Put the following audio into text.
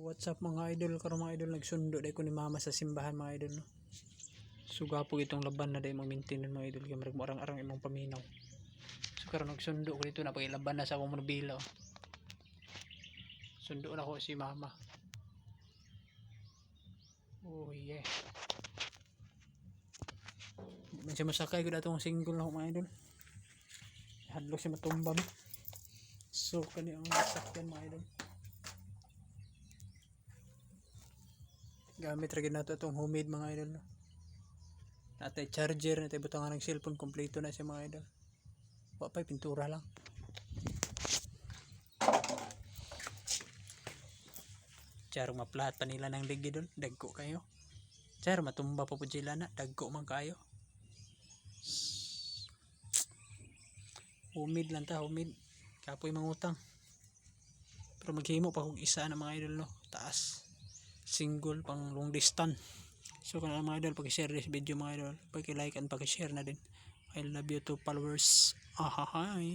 What's up mga idol, karon mga idol nagsundo day ko ni mama sa simbahan mga idol no. Suga po itong laban na day mag-maintain mga idol kay marag mo arang-arang imong paminaw. So karon nagsundo ko dito na pagilaban na sa akong monobilo. Sundo na ko si mama. Oh yeah. Man siya masakay ko datong single na ako mga idol. Hadlok siya matumba mo. So kani ang sakyan mga idol. Gamit ra gid nato itong homemade mga idol no. Natay charger, natay butangan ng cellphone, kompleto na siya mga idol. Wa pay pintura lang. Char maplahat pa nila ng ligi doon, dagko kayo. Char matumba pa pud sila na, dagko man kayo. Humid lang ta, humid. Kapoy mangutang. Pero maghimo pa kung isa na mga idol no, taas. Single pang long distance. So kung mga idol pag-share this video mga idol, pag-like and pag-share na din. I love you to followers. Ahahay.